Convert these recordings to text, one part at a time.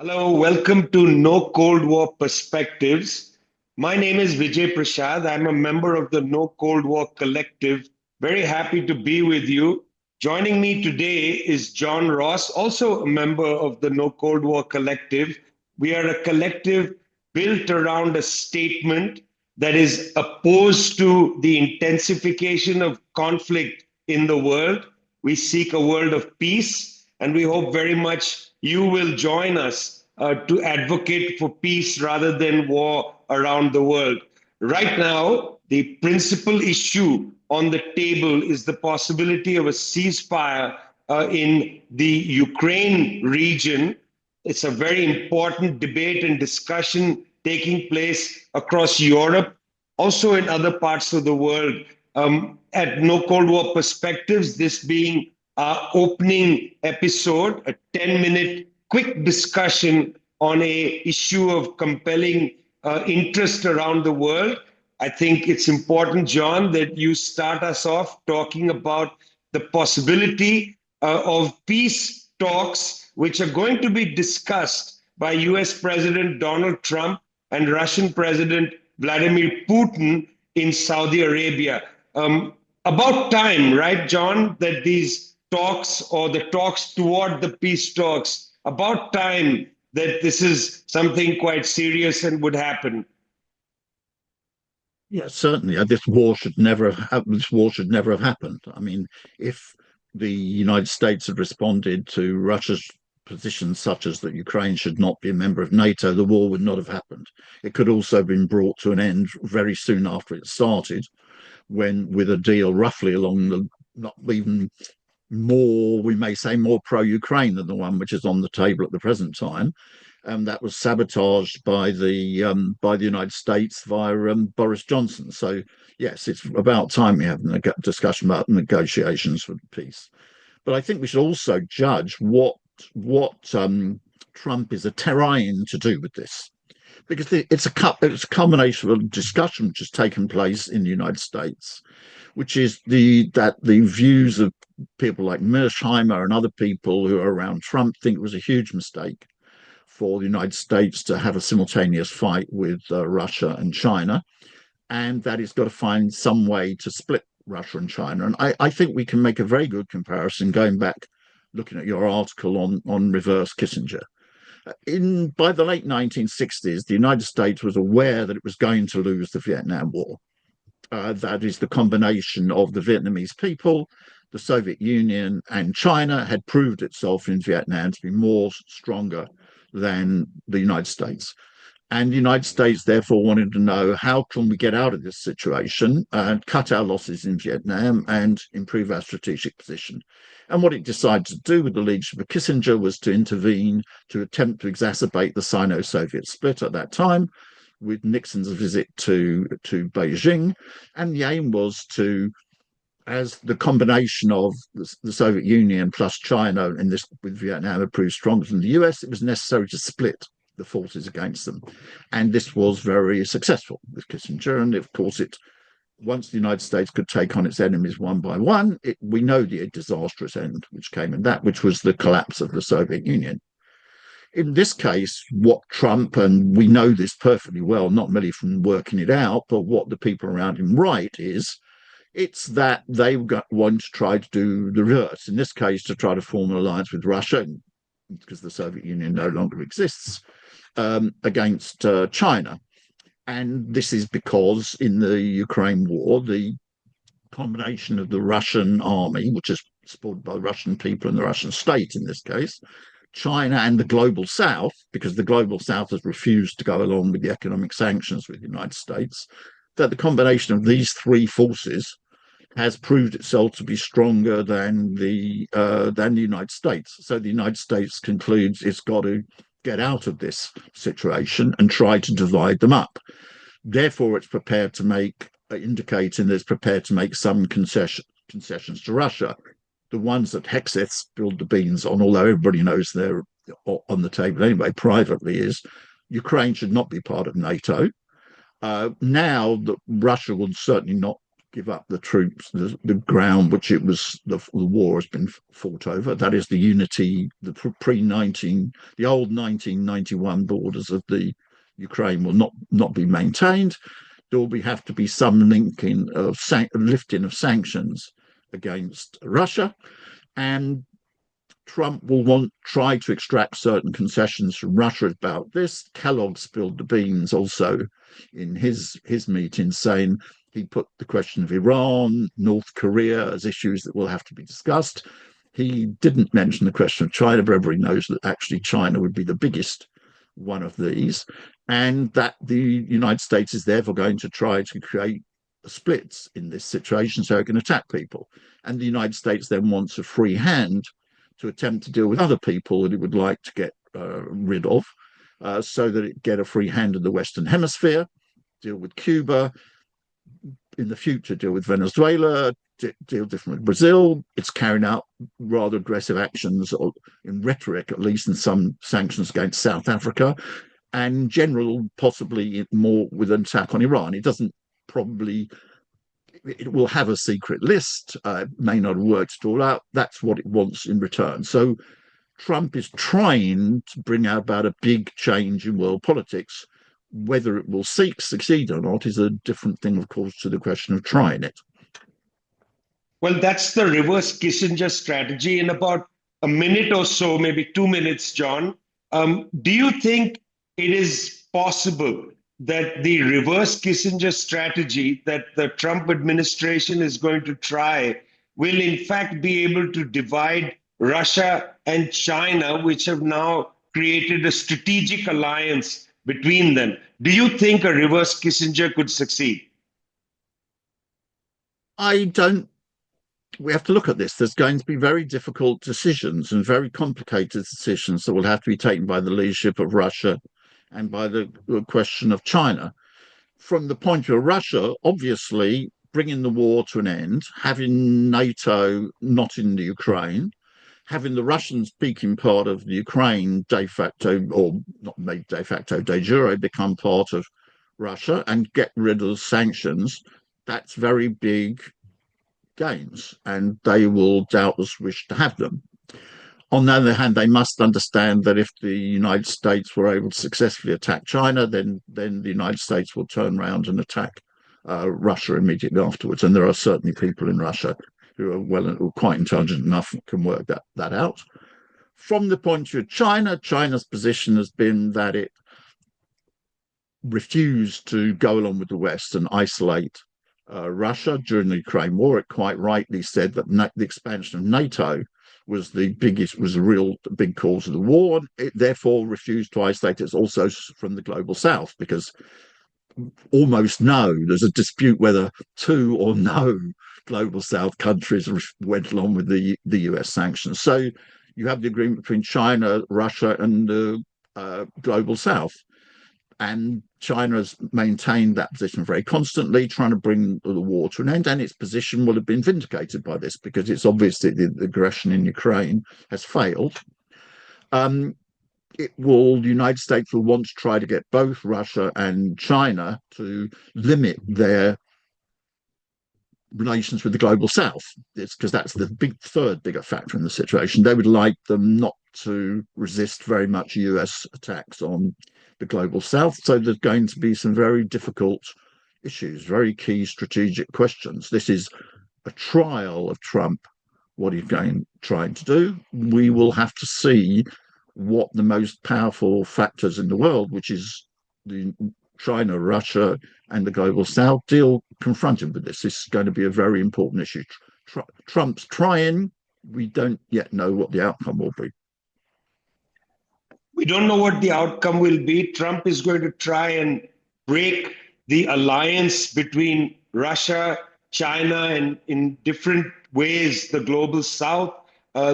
Hello, welcome to No Cold War Perspectives. My name is Vijay Prashad. I'm a member of the No Cold War Collective. Very happy to be with you. Joining me today is John Ross, also a member of the No Cold War Collective. We are a collective built around a statement that is opposed to the intensification of conflict in the world. We seek a world of peace, and we hope very much you will join us to advocate for peace rather than war around the world. Right now, the principal issue on the table is the possibility of a ceasefire in the Ukraine region. It's a very important debate and discussion taking place across Europe, also in other parts of the world. At No Cold War Perspectives, this being our opening episode, a 10-minute quick discussion on a issue of compelling interest around the world. I think it's important, John, that you start us off talking about the possibility of peace talks, which are going to be discussed by US President Donald Trump and Russian President Vladimir Putin in Saudi Arabia. About time, right, John, that these talks or the talks toward the peace talks, about time that this is something quite serious and would happen. Yeah, certainly. This war should never have happened. This war should never have happened. I mean, if the United States had responded to Russia's position, such as that Ukraine should not be a member of NATO, the war would not have happened. It could also have been brought to an end very soon after it started, when with a deal roughly along the not even more, we may say, more pro-Ukraine than the one which is on the table at the present time. That was sabotaged by the United States via Boris Johnson. So yes, it's about time we have a discussion about negotiations for peace. But I think we should also judge what Trump is trying to do with this, because it's a combination of a discussion which has taken place in the United States, which is the views of people like Mearsheimer and other people who are around Trump think it was a huge mistake for the United States to have a simultaneous fight with Russia and China, and that it's got to find some way to split Russia and China. And I think we can make a very good comparison going back, looking at your article on reverse Kissinger. By the late 1960s, the United States was aware that it was going to lose the Vietnam War. That is, the combination of the Vietnamese people, the Soviet Union, and China had proved itself in Vietnam to be more stronger than the United States. And the United States therefore wanted to know, how can we get out of this situation and cut our losses in Vietnam and improve our strategic position? And what it decided to do with the leadership of Kissinger was to intervene, to attempt to exacerbate the Sino-Soviet split at that time, with Nixon's visit to Beijing. And the aim was to, as the combination of the Soviet Union plus China in this with Vietnam had proved stronger than the US, it was necessary to split the forces against them. And this was very successful with Kissinger. And of course, once the United States could take on its enemies one by one, we know the disastrous end which came in that, which was the collapse of the Soviet Union. In this case, what Trump, and we know this perfectly well, not merely from working it out, but what the people around him write is, it's that they want to try to do the reverse. In this case, to try to form an alliance with Russia, because the Soviet Union no longer exists, against China. And this is because in the Ukraine war, the combination of the Russian army, which is supported by the Russian people and the Russian state in this case, China and the global South, because the global South has refused to go along with the economic sanctions with the United States, that the combination of these three forces has proved itself to be stronger than the United States. So the United States concludes it's got to get out of this situation and try to divide them up. Therefore, it's prepared to indicating that it's prepared to make some concessions to Russia. The ones that Hexeth spilled the beans on, although everybody knows they're on the table anyway, privately, is Ukraine should not be part of NATO. Now that Russia will certainly not give up the troops, the ground which it was the war has been fought over. That is the unity, the the old 1991 borders of the Ukraine will not be maintained. There will have to be some linking of lifting of sanctions against Russia, and Trump will try to extract certain concessions from Russia about this. Kellogg spilled the beans also in his meeting, saying he put the question of Iran, North Korea as issues that will have to be discussed. He didn't mention the question of China, but everybody knows that actually China would be the biggest one of these, and that the United States is therefore going to try to create splits in this situation so it can attack people. And the United States then wants a free hand to attempt to deal with other people that it would like to get rid of, so that it get a free hand in the Western Hemisphere, deal with Cuba, in the future deal with Venezuela, deal different with Brazil. It's carrying out rather aggressive actions, or in rhetoric at least, in some sanctions against South Africa, and in general possibly more with an attack on Iran. It doesn't probably it will have a secret list, may not have worked it all out. That's what it wants in return. So Trump is trying to bring about a big change in world politics. Whether it will succeed or not is a different thing, of course, to the question of trying it. Well, that's the reverse Kissinger strategy. In about a minute or so, maybe 2 minutes, John, do you think it is possible that the reverse Kissinger strategy that the Trump administration is going to try will in fact be able to divide Russia and China, which have now created a strategic alliance between them? Do you think a reverse Kissinger could succeed? I don't. We have to look at this. There's going to be very difficult decisions and very complicated decisions that will have to be taken by the leadership of Russia and by the question of China. From the point of view of Russia, obviously, bringing the war to an end, having NATO not in the Ukraine, having the Russians speaking part of the Ukraine de facto, or not de facto, de jure, become part of Russia and get rid of sanctions, that's very big gains, and they will doubtless wish to have them. On the other hand, they must understand that if the United States were able to successfully attack China, then the United States will turn around and attack Russia immediately afterwards. And there are certainly people in Russia who are quite intelligent enough and can work that out. From the point of view of China, China's position has been that it refused to go along with the West and isolate Russia during the Ukraine war. It quite rightly said that the expansion of NATO was the real big cause of the war. It therefore refused to isolate it also from the global South, because there's a dispute whether two or no global South countries went along with the US sanctions. So you have the agreement between China, Russia, and the global South. And China has maintained that position very constantly, trying to bring the war to an end. And its position will have been vindicated by this, because it's obvious that the aggression in Ukraine has failed. The United States will want to try to get both Russia and China to limit their relations with the global South. It's because that's the third bigger factor in the situation. They would like them not to resist very much US attacks on the global South. So there's going to be some very difficult issues, very key strategic questions. This is a trial of Trump, what he's trying to do. We will have to see what the most powerful factors in the world, which is China, Russia, and the global South, confronted with this. This is going to be a very important issue. Trump's trying. We don't yet know what the outcome will be. We don't know what the outcome will be. Trump is going to try and break the alliance between Russia, China, and in different ways, the global South.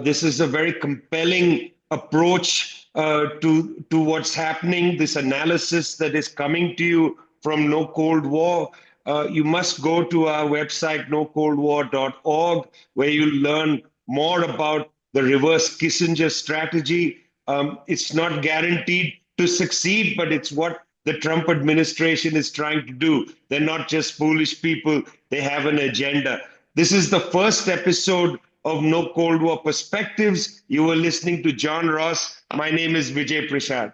This is a very compelling approach to what's happening, this analysis that is coming to you from No Cold War. You must go to our website, nocoldwar.org, where you'll learn more about the reverse Kissinger strategy. It's not guaranteed to succeed, but it's what the Trump administration is trying to do. They're not just foolish people, they have an agenda. This is the first episode of No Cold War Perspectives. You were listening to John Ross. My name is Vijay Prashad.